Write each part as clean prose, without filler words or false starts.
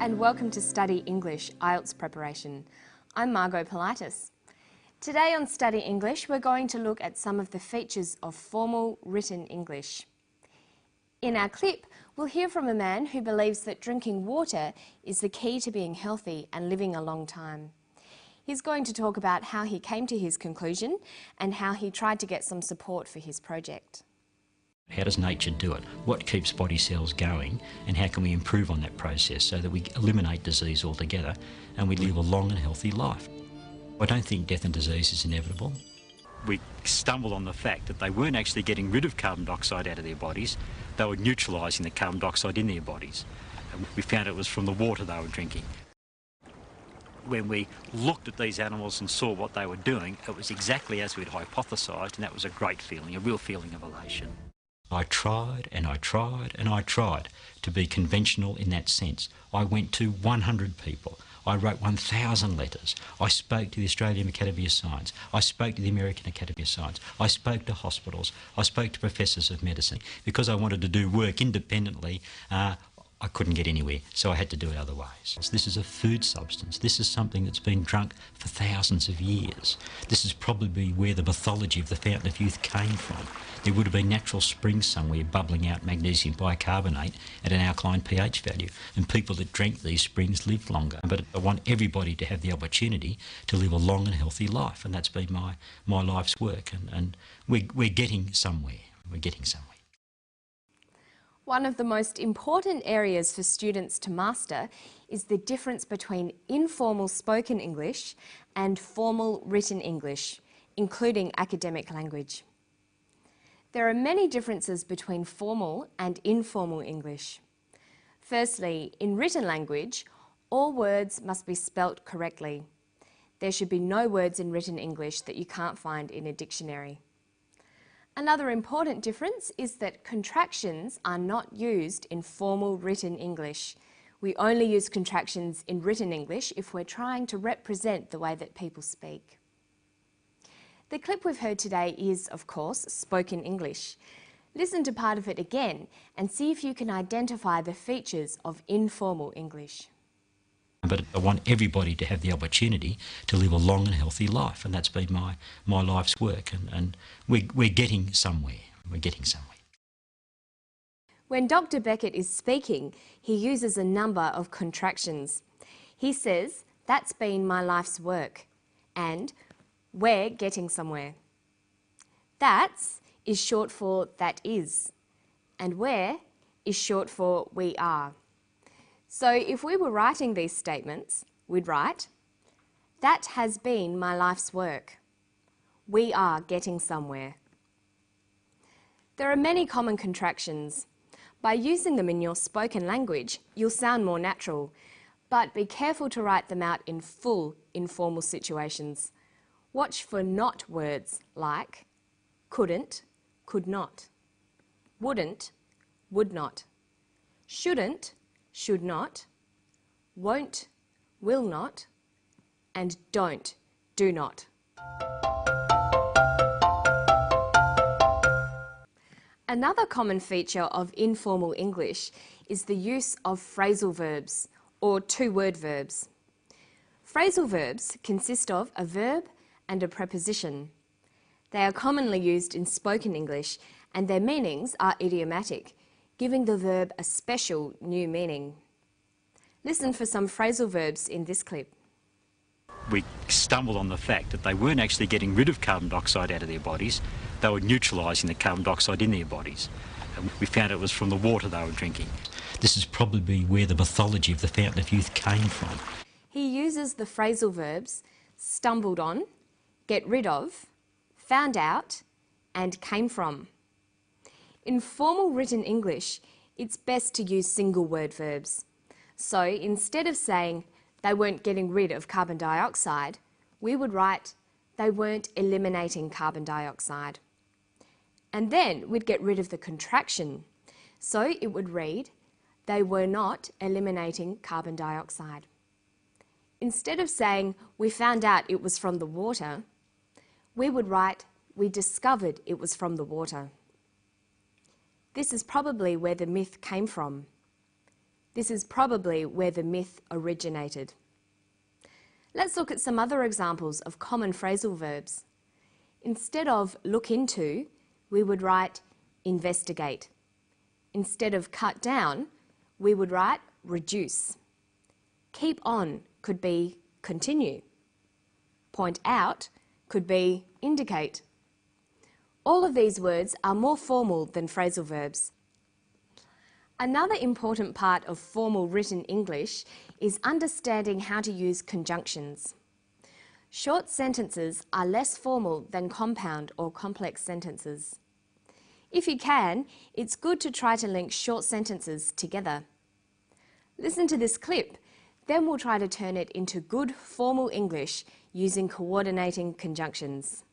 and welcome to Study English IELTS preparation. I'm Margot Politis. Today on Study English, we're going to look at some of the features of formal written English. In our clip, we'll hear from a man who believes that drinking water is the key to being healthy and living a long time. He's going to talk about how he came to his conclusion and how he tried to get some support for his project. How does nature do it? What keeps body cells going, and how can we improve on that process so that we eliminate disease altogether and we live a long and healthy life? I don't think death and disease is inevitable. We stumbled on the fact that they weren't actually getting rid of carbon dioxide out of their bodies, they were neutralising the carbon dioxide in their bodies. And we found it was from the water they were drinking. When we looked at these animals and saw what they were doing, it was exactly as we'd hypothesised, and that was a great feeling, a real feeling of elation. I tried and I tried and I tried to be conventional in that sense. I went to 100 people. I wrote 1,000 letters. I spoke to the Australian Academy of Science. I spoke to the American Academy of Science. I spoke to hospitals. I spoke to professors of medicine. Because I wanted to do work independently, I couldn't get anywhere, so I had to do it other ways. This is a food substance. This is something that's been drunk for thousands of years. This is probably where the mythology of the Fountain of Youth came from. There would have been natural springs somewhere bubbling out magnesium bicarbonate at an alkaline pH value, and people that drank these springs lived longer. But I want everybody to have the opportunity to live a long and healthy life, and that's been my life's work, and we're getting somewhere. We're getting somewhere. One of the most important areas for students to master is the difference between informal spoken English and formal written English, including academic language. There are many differences between formal and informal English. Firstly, in written language, all words must be spelt correctly. There should be no words in written English that you can't find in a dictionary. Another important difference is that contractions are not used in formal written English. We only use contractions in written English if we're trying to represent the way that people speak. The clip we've heard today is, of course, spoken English. Listen to part of it again and see if you can identify the features of informal English. But I want everybody to have the opportunity to live a long and healthy life, and that's been my life's work, and we're getting somewhere. We're getting somewhere. When Dr. Beckett is speaking, he uses a number of contractions. He says, "That's been my life's work," and "We're getting somewhere." "That's" is short for "that is," and "where" is short for "we are." So if we were writing these statements, we'd write, "That has been my life's work. We are getting somewhere." There are many common contractions. By using them in your spoken language, you'll sound more natural, but be careful to write them out in full informal situations. Watch for not words like couldn't, could not, wouldn't, would not, shouldn't, should not, won't, will not, and don't, do not. Another common feature of informal English is the use of phrasal verbs, or two-word verbs. Phrasal verbs consist of a verb and a preposition. They are commonly used in spoken English, and their meanings are idiomatic, giving the verb a special new meaning. Listen for some phrasal verbs in this clip. We stumbled on the fact that they weren't actually getting rid of carbon dioxide out of their bodies, they were neutralising the carbon dioxide in their bodies. And we found it was from the water they were drinking. This is probably where the mythology of the Fountain of Youth came from. He uses the phrasal verbs stumbled on, get rid of, found out, and came from. In formal written English, it's best to use single word verbs. So instead of saying they weren't getting rid of carbon dioxide, we would write they weren't eliminating carbon dioxide. And then we'd get rid of the contraction. So it would read, they were not eliminating carbon dioxide. Instead of saying we found out it was from the water, we would write we discovered it was from the water. This is probably where the myth came from. This is probably where the myth originated. Let's look at some other examples of common phrasal verbs. Instead of look into, we would write investigate. Instead of cut down, we would write reduce. Keep on could be continue. Point out could be indicate. All of these words are more formal than phrasal verbs. Another important part of formal written English is understanding how to use conjunctions. Short sentences are less formal than compound or complex sentences. If you can, it's good to try to link short sentences together. Listen to this clip, then we'll try to turn it into good formal English using coordinating conjunctions.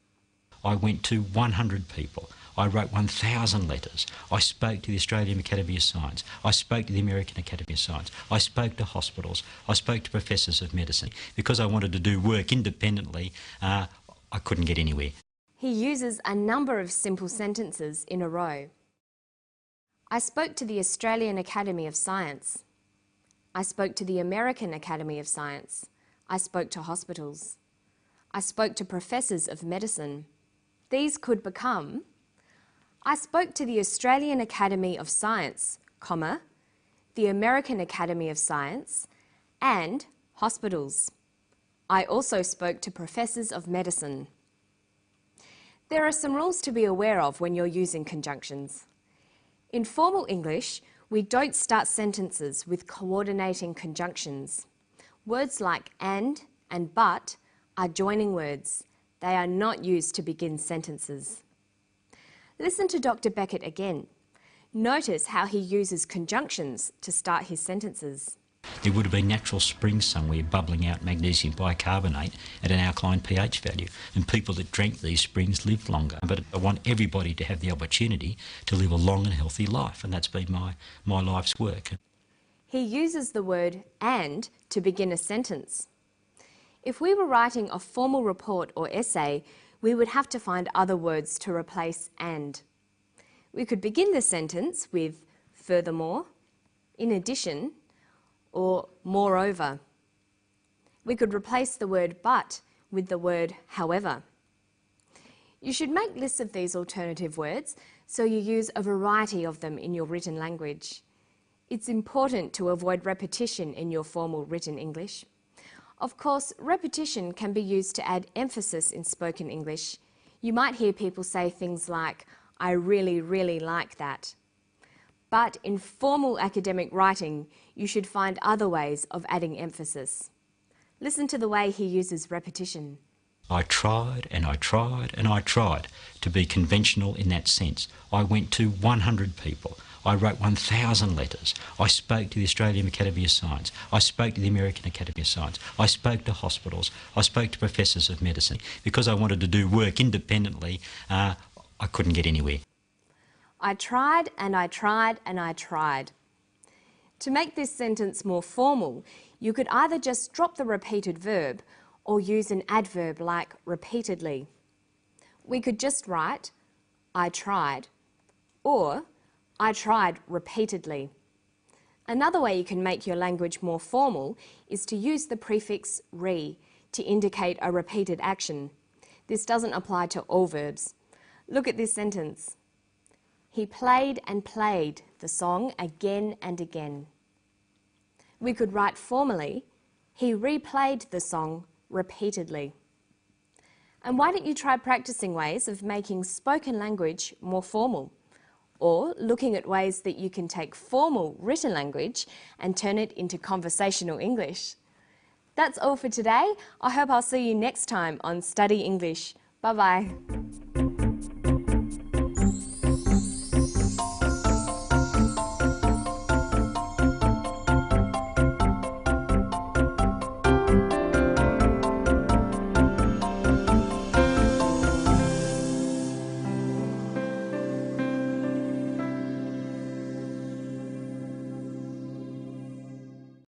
I went to 100 people. I wrote 1,000 letters. I spoke to the Australian Academy of Science. I spoke to the American Academy of Science. I spoke to hospitals. I spoke to professors of medicine. Because I wanted to do work independently, I couldn't get anywhere. He uses a number of simple sentences in a row. I spoke to the Australian Academy of Science. I spoke to the American Academy of Science. I spoke to hospitals. I spoke to professors of medicine. These could become, I spoke to the Australian Academy of Science, comma, the American Academy of Science, and hospitals. I also spoke to professors of medicine. There are some rules to be aware of when you're using conjunctions. In formal English, we don't start sentences with coordinating conjunctions. Words like and but are joining words. They are not used to begin sentences. Listen to Dr. Beckett again. Notice how he uses conjunctions to start his sentences. There would have been natural springs somewhere bubbling out magnesium bicarbonate at an alkaline pH value, and people that drank these springs lived longer. But I want everybody to have the opportunity to live a long and healthy life, and that's been my life's work. He uses the word and to begin a sentence. If we were writing a formal report or essay, we would have to find other words to replace and. We could begin the sentence with furthermore, in addition, or moreover. We could replace the word but with the word however. You should make lists of these alternative words so you use a variety of them in your written language. It's important to avoid repetition in your formal written English. Of course, repetition can be used to add emphasis in spoken English. You might hear people say things like, I really, really like that. But in formal academic writing, you should find other ways of adding emphasis. Listen to the way he uses repetition. I tried and I tried and I tried to be conventional in that sense. I went to 100 people. I wrote 1,000 letters. I spoke to the Australian Academy of Science. I spoke to the American Academy of Science. I spoke to hospitals. I spoke to professors of medicine. Because I wanted to do work independently, I couldn't get anywhere. I tried and I tried and I tried. To make this sentence more formal, you could either just drop the repeated verb or use an adverb like repeatedly. We could just write, I tried, or I tried repeatedly. Another way you can make your language more formal is to use the prefix re to indicate a repeated action. This doesn't apply to all verbs. Look at this sentence. He played and played the song again and again. We could write formally, he replayed the song repeatedly. And why don't you try practicing ways of making spoken language more formal? Or looking at ways that you can take formal written language and turn it into conversational English. That's all for today. I hope I'll see you next time on Study English. Bye-bye.